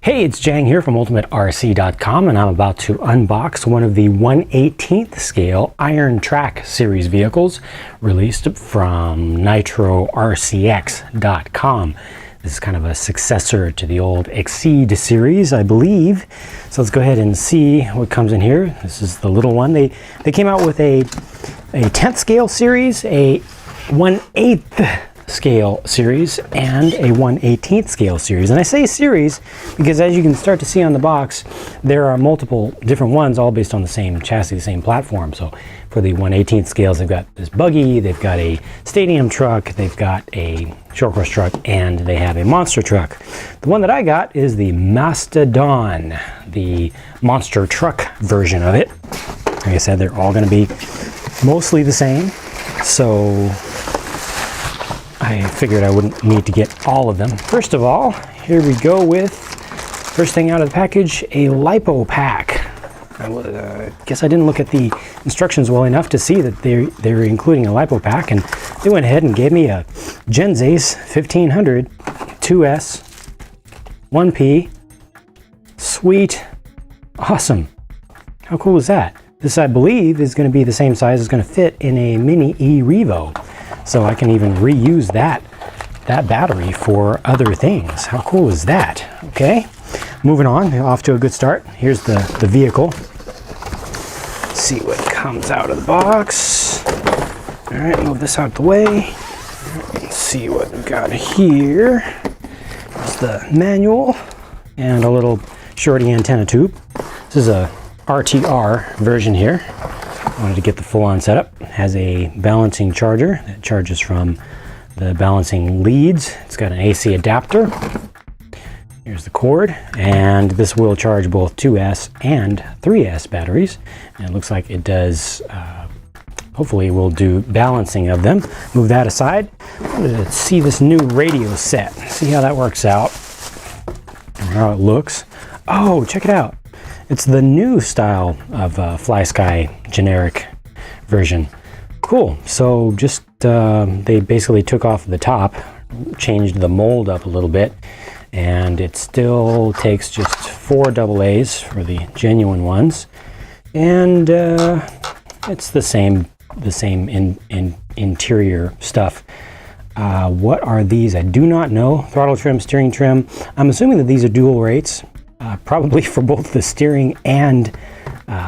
Hey, it's Jang here from ultimaterc.com, and I'm about to unbox one of the 1/18th scale Iron Track series vehicles released from nitrorcx.com. This is kind of a successor to the old Exceed series, I believe. So let's go ahead and see what comes in here. This is the little one. They came out with a 10th scale series, a 1/8th scale series, and a 1/18th scale series. And I say series because, as you can start to see on the box, there are multiple different ones, all based on the same chassis, the same platform. So for the 1/18th scales, they've got this buggy, they've got a stadium truck, they've got a short course truck, and they have a monster truck. The one that I got is the Mastodon, the monster truck version of it. Like I said, they're all going to be mostly the same. So I figured I wouldn't need to get all of them. First of all, here we go with, first thing out of the package, a lipo pack. I guess I didn't look at the instructions well enough to see that they're including a lipo pack, and they went ahead and gave me a Genzace 1500 2S 1P. Sweet. Awesome. How cool is that? This, I believe, is going to be the same size, it's going to fit in a mini e-Revo. So I can even reuse that battery for other things. How cool is that? Okay, moving on, off to a good start. Here's the vehicle. Let's see what comes out of the box. All right, move this out the way. Let's see what we've got here. There's the manual and a little shorty antenna tube. This is a RTR version here. Wanted to get the full-on setup. It has a balancing charger that charges from the balancing leads. It's got an AC adapter. Here's the cord, and this will charge both 2S and 3S batteries. And it looks like it does, hopefully we'll do balancing of them. Move that aside. I wanted to see this new radio set, see how that works out, and how it looks. Oh, check it out. It's the new style of FlySky generic version. Cool. So just they basically took off the top, changed the mold up a little bit, and it still takes just 4 AA's for the genuine ones, and it's the same interior stuff. What are these? I do not know. Throttle trim, steering trim. I'm assuming that these are dual rates. Probably for both the steering and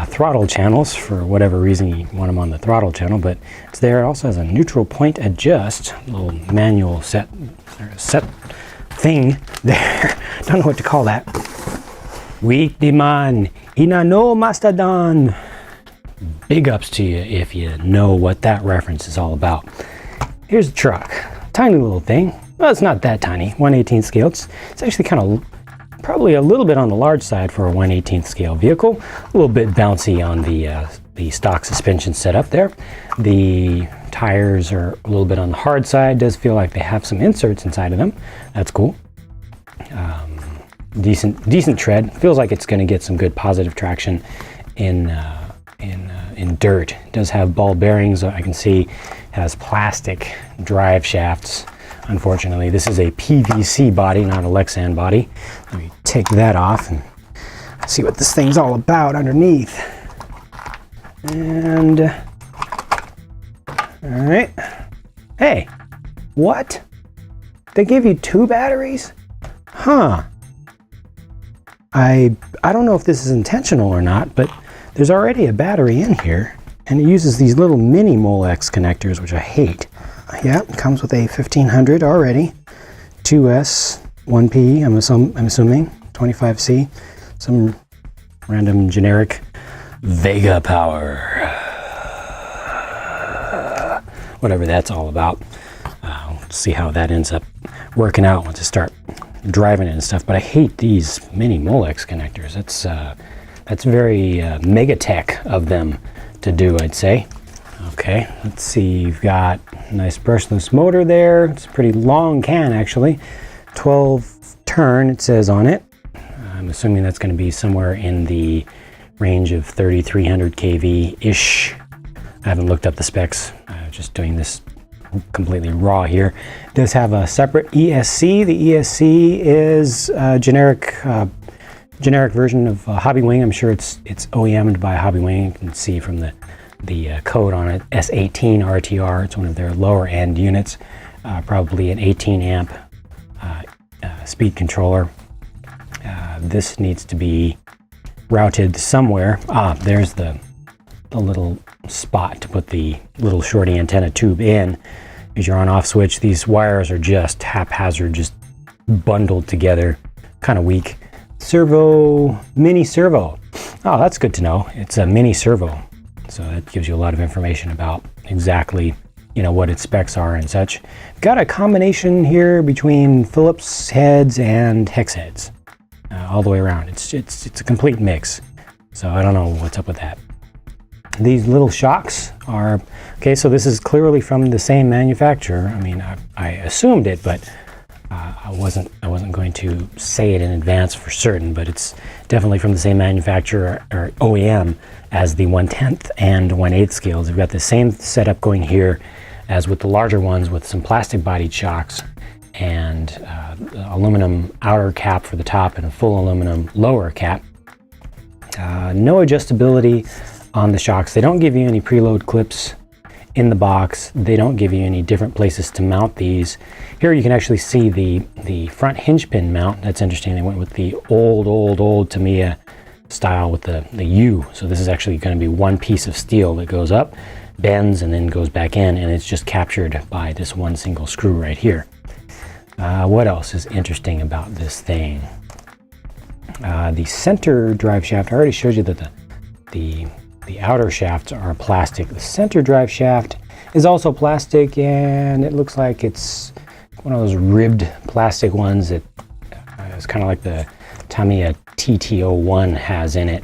throttle channels, for whatever reason you want them on the throttle channel, but it's there. It also has a neutral point adjust, little manual set thing there. Don't know what to call that. Weak demand, ina no mastodon. Big ups to you if you know what that reference is all about. Here's the truck. Tiny little thing. Well, it's not that tiny. 1/18th scale. It's actually kind of probably a little bit on the large side for a 1/18th scale vehicle. A little bit bouncy on the stock suspension setup there. The tires are a little bit on the hard side. Does feel like they have some inserts inside of them. That's cool. Decent tread. Feels like it's going to get some good positive traction in dirt. It does have ball bearings. I can see it has plastic drive shafts. Unfortunately, this is a PVC body, not a Lexan body. Let me take that off and see what this thing's all about underneath. And, all right. Hey, what? They give you 2 batteries? Huh. I don't know if this is intentional or not, but there's already a battery in here, and it uses these little mini Molex connectors, which I hate. Yeah, it comes with a 1500 already, 2S, 1P, I'm assuming, 25C, some random generic Vega power, whatever that's all about. We'll see how that ends up working out once I start driving it and stuff, but I hate these mini Molex connectors. That's very Megatech of them to do, I'd say. Okay, let's see, you've got a nice brushless motor there. It's a pretty long can, actually. 12 turn, it says on it. I'm assuming that's going to be somewhere in the range of 3,300 kV-ish. I haven't looked up the specs, just doing this completely raw here. It does have a separate ESC. The ESC is generic generic version of Hobbywing. I'm sure it's OEM'd by Hobbywing. You can see from the code on it, S18 RTR. It's one of their lower end units, probably an 18 amp speed controller. This needs to be routed somewhere. There's the little spot to put the little shorty antenna tube in. Use your on-off switch. These wires are just haphazard, just bundled together, kind of weak. Mini servo. Oh, that's good to know. It's a mini servo. So that gives you a lot of information about exactly, what its specs are and such. Got a combination here between Phillips heads and hex heads, all the way around. It's a complete mix. So I don't know what's up with that. These little shocks are, okay, so this is clearly from the same manufacturer. I mean, I assumed it, but I wasn't going to say it in advance for certain, but it's definitely from the same manufacturer or OEM as the 1/10 and 1/8 scales. We've got the same setup going here as with the larger ones, with some plastic bodied shocks and aluminum outer cap for the top and a full aluminum lower cap. No adjustability on the shocks. They don't give you any preload clips in the box. They don't give you any different places to mount these. Here you can actually see the front hinge pin mount. That's interesting. They went with the old Tamiya style with the U. So this is actually going to be one piece of steel that goes up, bends, and then goes back in, and it's just captured by this one single screw right here. What else is interesting about this thing? The center drive shaft. I already showed you that the outer shafts are plastic. The center drive shaft is also plastic, and it looks like it's one of those ribbed plastic ones that is kind of like the Tamiya TT01 has in it.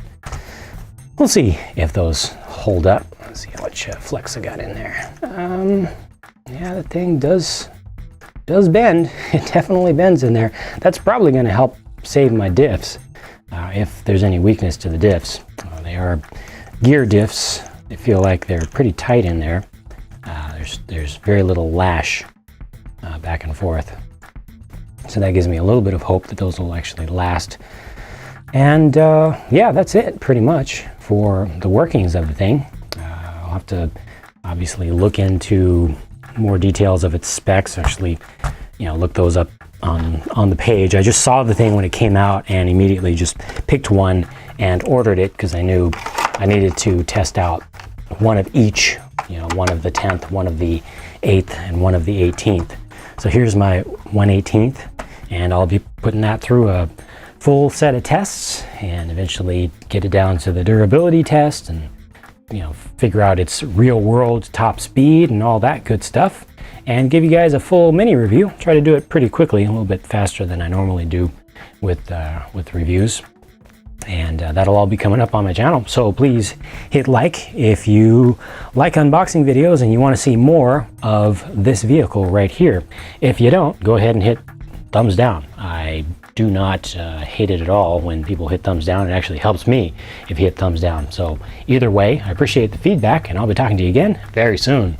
We'll see if those hold up. Let's see how much flex I got in there. Yeah, the thing does bend. It definitely bends in there. That's probably going to help save my diffs if there's any weakness to the diffs. They are gear diffs. They feel like they're pretty tight in there. There's very little lash back and forth. So that gives me a little bit of hope that those will actually last. And yeah, that's it pretty much for the workings of the thing. I'll have to obviously look into more details of its specs, actually, look those up on the page. I just saw the thing when it came out and immediately just picked one and ordered it because I knew I needed to test out one of each, one of the 10th, one of the 8th, and one of the 18th. So here's my 1/18th, and I'll be putting that through a full set of tests and eventually get it down to the durability test and figure out its real world top speed and all that good stuff, and give you guys a full mini review. Try to do it pretty quickly, a little bit faster than I normally do with reviews. And that'll all be coming up on my channel. So please hit like if you like unboxing videos and you want to see more of this vehicle right here. If you don't, go ahead and hit thumbs down. I do not hate it at all when people hit thumbs down. It actually helps me if you hit thumbs down. So either way, I appreciate the feedback, and I'll be talking to you again very soon.